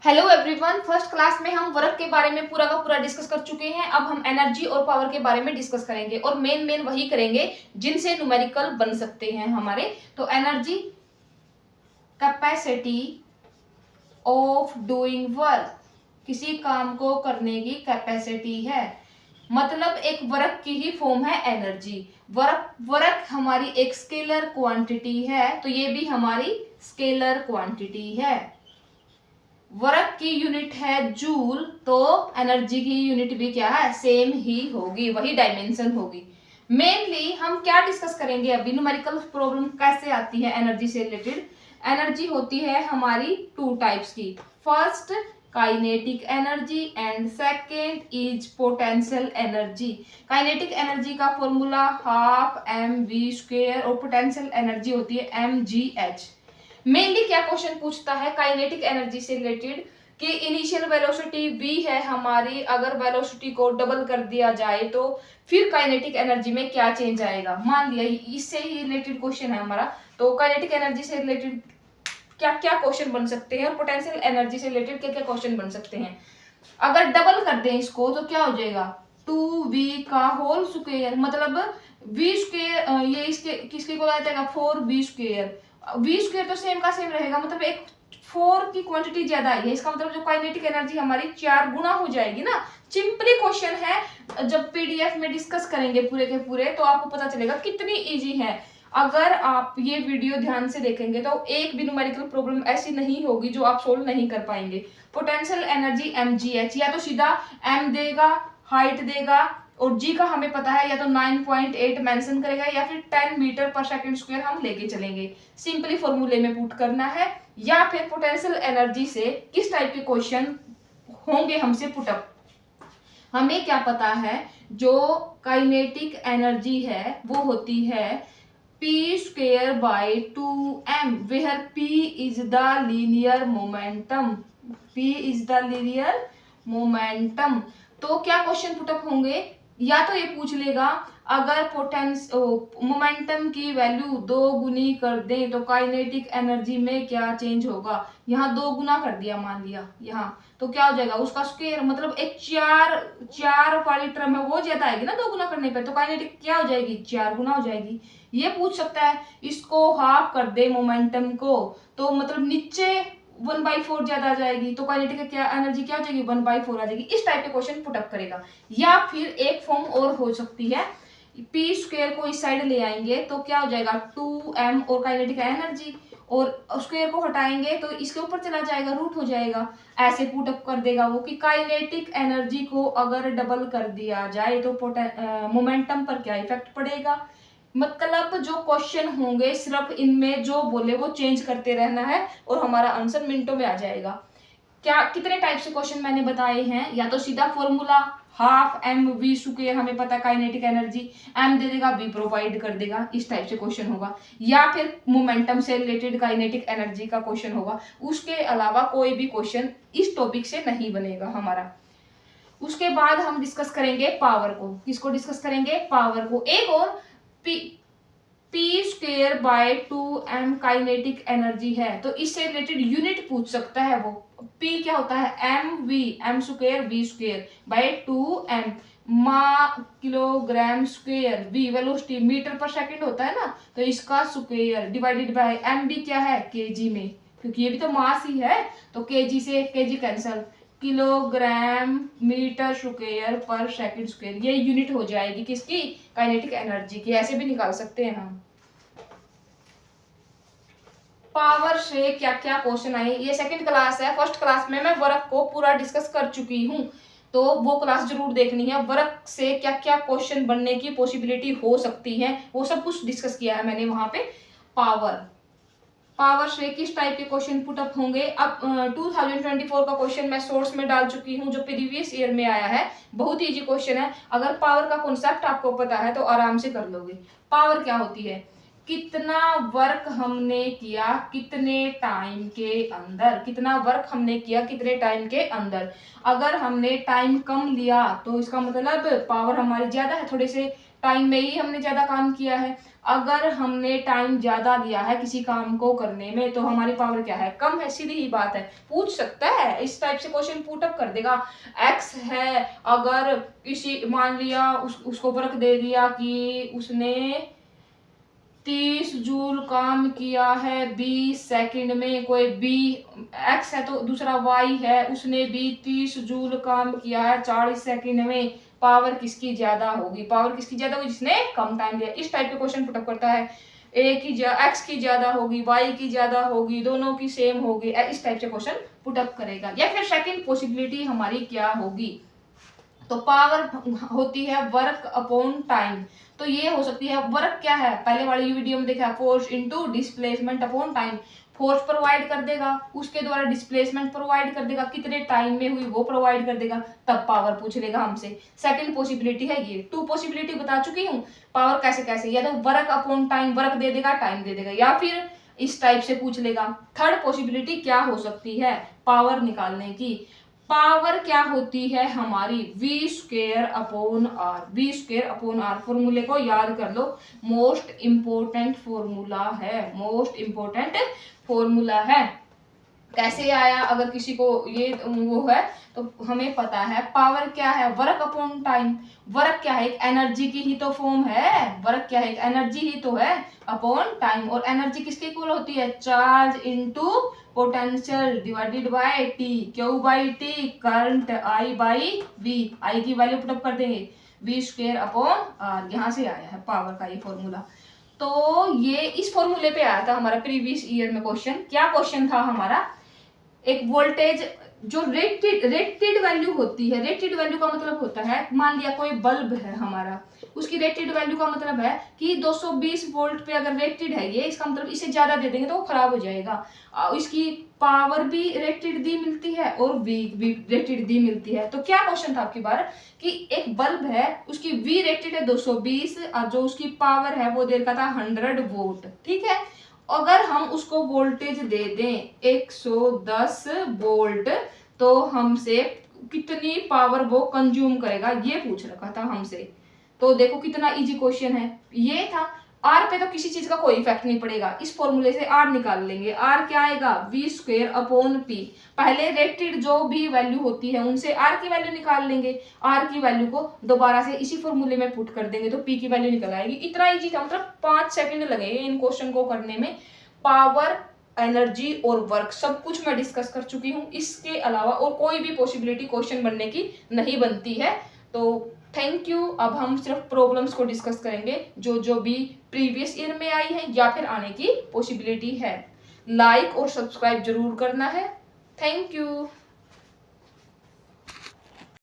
Hello everyone, first class में हम work के बारे में पूरा का पूरा डिस्कस कर चुके हैं। अब हम एनर्जी और पावर के बारे में डिस्कस करेंगे और मेन वही करेंगे जिनसे न्यूमेरिकल बन सकते हैं हमारे। तो energy capacity of doing work, किसी काम को करने की कैपेसिटी है, मतलब एक वर्क की ही फॉर्म है एनर्जी। वर्क हमारी एक स्केलर क्वांटिटी है, तो ये भी हमारी स्केलर क्वांटिटी है। वर्क की यूनिट है जूल, तो एनर्जी की यूनिट भी क्या है, सेम ही होगी, वही डायमेंशन होगी। मेनली हम क्या डिस्कस करेंगे अभी, न्यूमेरिकल प्रॉब्लम कैसे आती है एनर्जी से रिलेटेड। एनर्जी होती है हमारी टू टाइप्स की, first kinetic energy and second is potential energy. Kinetic energy का फॉर्मूला हाफ mv² और पोटेंशियल एनर्जी होती है mgh। मेनली क्या क्वेश्चन पूछता है काइनेटिक एनर्जी से रिलेटेड कि इनिशियल वेलोसिटी v है हमारी, अगर वेलोसिटी को डबल कर दिया जाए तो फिर काइनेटिक एनर्जी में क्या चेंज आएगा। मान लिया इससे ही रिलेटेड क्वेश्चन है हमारा, तो काइनेटिक एनर्जी से रिलेटेड क्या क्या क्वेश्चन बन सकते हैं और पोटेंशियल एनर्जी से रिलेटेड क्या क्या क्वेश्चन बन सकते हैं। अगर डबल कर दें इसको तो क्या हो जाएगा, 2v का होल स्क्वायर, मतलब v², ये इसके किसके को आ जाएगा 4v²। v² तो सेम का सेम रहेगा, मतलब एक 4 की क्वांटिटी ज्यादा आई है, इसका मतलब जो काइनेटिक एनर्जी हमारी 4 गुना हो जाएगी ना। सिंपली क्वेश्चन है, जब पीडीएफ में डिस्कस करेंगे पूरे के पूरे तो आपको पता चलेगा कितनी इजी है। अगर आप ये वीडियो ध्यान से देखेंगे तो एक भी न्यूमेरिकल प्रॉब्लम ऐसी नहीं होगी जो आप सोल्व नहीं कर पाएंगे। पोटेंशियल एनर्जी mgh, या तो सीधा m देगा, हाइट देगा, और g का हमें पता है, या तो 9.8 मेंशन करेगा या फिर 10 मीटर पर सेकंड स्क्वायर हम लेके चलेंगे। सिंपली फॉर्मूले में पुट करना है, या फिर पोटेंशियल एनर्जी से किस टाइप के क्वेश्चन होंगे हमसे पुटअप। हमें क्या पता है, जो काइनेटिक एनर्जी है वो होती है p² by 2m, where p is the linear momentum, p is the linear momentum। तो क्या क्वेश्चन पुटअप होंगे, या तो ये पूछ लेगा अगर मोमेंटम की वैल्यू 2 गुनी कर दें तो काइनेटिक एनर्जी में क्या चेंज होगा। यहाँ 2 गुना कर दिया मान लिया यहाँ, तो क्या हो जाएगा उसका स्क्वायर, मतलब एक चार वाली टर्म है वो ज्यादा आएगी ना 2 गुना करने पे, तो काइनेटिक क्या हो जाएगी 4 गुना हो जाएगी। ये पूछ सकता है इसको हाफ कर दे मोमेंटम को, तो मतलब नीचे 1/4 ज्यादा आ जाएगी, तो काइनेटिक क्या एनर्जी क्या हो जाएगी 1/4 आ जाएगी। इस टाइप के क्वेश्चन पुटअप करेगा। या फिर एक फॉर्म और हो सकती है, p² को इस साइड ले आएंगे तो क्या हो जाएगा 2m और काइनेटिक एनर्जी, और स्क्वायर को हटाएंगे तो इसके ऊपर चला जाएगा, रूट हो जाएगा। ऐसे पुटअप कर देगा वो कि काइनेटिक एनर्जी को अगर डबल कर दिया जाए तो मोमेंटम पर क्या इफेक्ट पड़ेगा। मतलब जो क्वेश्चन होंगे सिर्फ इनमें जो बोले वो चेंज करते रहना है और हमारा आंसर मिनटों में आ जाएगा। क्या कितने टाइप से क्वेश्चन मैंने बताए हैं, या तो सीधा फॉर्मूला हाफ mv², हमें पता काइनेटिक एनर्जी m दे देगा, v प्रोवाइड कर देगा, इस टाइप से क्वेश्चन होगा। या फिर मोमेंटम से रिलेटेड काइनेटिक एनर्जी का क्वेश्चन होगा। उसके अलावा कोई भी क्वेश्चन इस टॉपिक से नहीं बनेगा हमारा। उसके बाद हम डिस्कस करेंगे पावर को। किसको डिस्कस करेंगे, पावर को। एक और p² by 2m kinetic energy है, तो इससे रिलेटेड यूनिट पूछ सकता है वो। p क्या होता है m²v² by 2m, kilogram square, v velocity metre पर सेकंड होता है ना, तो इसका स्क्वायर डिवाइडेड बाय m भी क्या है kg में, क्योंकि ये भी तो मास ही है, तो kg से kg cancel, kilogram metre square पर सेकंड स्क्वायर, ये यूनिट हो जाएगी किसकी, काइनेटिक एनर्जी की। ऐसे भी निकाल सकते हैं हम। पावर से क्या क्या क्वेश्चन आए, ये सेकंड क्लास है। फर्स्ट क्लास में मैं वर्क को पूरा डिस्कस कर चुकी हूँ, तो वो क्लास जरूर देखनी है। वर्क से क्या क्या क्वेश्चन बनने की पॉसिबिलिटी हो सकती है वो सब कुछ डिस्कस किया है मैंने वहां पे। पावर से किस टाइप के क्वेश्चन पुटअप होंगे। अब 2024 का क्वेश्चन मैं सोर्स में डाल चुकी हूँ, जो प्रीवियस ईयर में आया है। बहुत इजी क्वेश्चन है, अगर पावर का कॉन्सेप्ट आपको पता है तो आराम से कर लोगे। पावर क्या होती है, कितना वर्क हमने किया कितने टाइम के अंदर, कितना वर्क हमने किया कितने टाइम के अंदर। अगर हमने टाइम कम लिया तो इसका मतलब पावर हमारी ज्यादा है, थोड़े से टाइम में ही हमने ज्यादा काम किया है। अगर हमने टाइम ज्यादा लिया है किसी काम को करने में तो हमारी पावर क्या है, कम है, सीधी ही बात है। पूछ सकता है, इस टाइप से क्वेश्चन पुट अप कर देगा। एक्स है, अगर किसी मान लिया उसको वर्क दे दिया कि उसने 30 जूल काम किया है 20 सेकंड में, कोई बी एक्स है तो दूसरा वाई है, उसने भी 30 जूल काम किया है 40 सेकंड में, पावर किसकी ज्यादा होगी, पावर किसकी ज्यादा होगी, जिसने कम टाइम दिया। इस टाइप के क्वेश्चन पुटअप करता है। एक्स की ज्यादा होगी, वाई की ज्यादा होगी, दोनों की सेम होगी, इस टाइप से क्वेश्चन पुटअप करेगा। या फिर सेकंड पॉसिबिलिटी हमारी क्या होगी, तो पावर होती है वर्क अपॉन टाइम। तो ये हो सकती है, वर्क क्या है, पहले वाली वीडियो में देखा, force into displacement upon time. Force provide कर देगा, उसके द्वारा डिस्प्लेसमेंट प्रोवाइड कर देगा, कितने टाइम में हुई वो प्रोवाइड कर देगा, तब पावर पूछ लेगा हमसे। सेकंड पॉसिबिलिटी है ये। टू पॉसिबिलिटी बता चुकी हूँ पावर कैसे कैसे, या तो वर्क अपॉन टाइम, वर्क दे देगा, टाइम दे देगा, या फिर इस टाइप से पूछ लेगा। थर्ड पॉसिबिलिटी क्या हो सकती है पावर निकालने की, पावर क्या होती है हमारी V square upon R. V square upon R फॉर्मूले को याद कर लो, मोस्ट इंपोर्टेंट फॉर्मूला है, मोस्ट इंपोर्टेंट फॉर्मूला है। कैसे आया, अगर किसी को ये वो है तो हमें पता है पावर क्या है, वर्क अपॉन टाइम। वर्क क्या है, एक एनर्जी की ही तो फॉर्म है, वर्क क्या है, एक एनर्जी ही तो है अपॉन टाइम। और एनर्जी किसके इक्वल होती है, charge into potential divided by T, Q by T, current I by V. I की वैल्यू पुटअप कर देंगे, वी स्क्वेयर अपॉन आर, यहाँ से आया है पावर का ये फॉर्मूला। तो ये इस फॉर्मूले पे आया था हमारा प्रीवियस ईयर में क्वेश्चन। क्या क्वेश्चन था हमारा, एक वोल्टेज जो रेटेड वैल्यू होती है, रेटेड वैल्यू का मतलब होता है, मान लिया कोई बल्ब है हमारा, उसकी रेटेड वैल्यू का मतलब है कि 220 वोल्ट पे अगर रेटेड है ये, इसका मतलब इसे ज्यादा दे देंगे तो वो खराब हो जाएगा। इसकी पावर भी रेटेड दी मिलती है और वी भी रेटेड दी मिलती है। तो क्या क्वेश्चन था आपकी बार कि एक बल्ब है, उसकी वी रेटेड है 220 और जो उसकी पावर है वो दे रखा था 100 वोल्ट, ठीक है। अगर हम उसको वोल्टेज दे दें 110 वोल्ट तो हमसे कितनी पावर वो कंज्यूम करेगा, ये पूछ रखा था हमसे। तो देखो कितना इजी क्वेश्चन है ये था। आर पे तो किसी चीज का कोई इफेक्ट नहीं पड़ेगा, इस फॉर्मूले से आर निकाल लेंगे। आर क्या आएगा, वी स्क्वेयर अपॉन पी। पहले रेटेड जो भी वैल्यू होती है उनसे आर की वैल्यू निकाल लेंगे, आर की वैल्यू को दोबारा से इसी फॉर्मूले में पुट कर देंगे तो पी की वैल्यू निकल आएगी। इतना इजी था, मतलब 5 सेकंड लगे इन क्वेश्चन को करने में। पावर, एनर्जी और वर्क सब कुछ मैं डिस्कस कर चुकी हूँ, इसके अलावा और कोई भी पॉसिबिलिटी क्वेश्चन बनने की नहीं बनती है। तो थैंक यू। अब हम सिर्फ प्रॉब्लम्स को डिस्कस करेंगे जो जो भी प्रीवियस ईयर में आई है या फिर आने की पॉसिबिलिटी है। लाइक और सब्सक्राइब जरूर करना है। Thank you.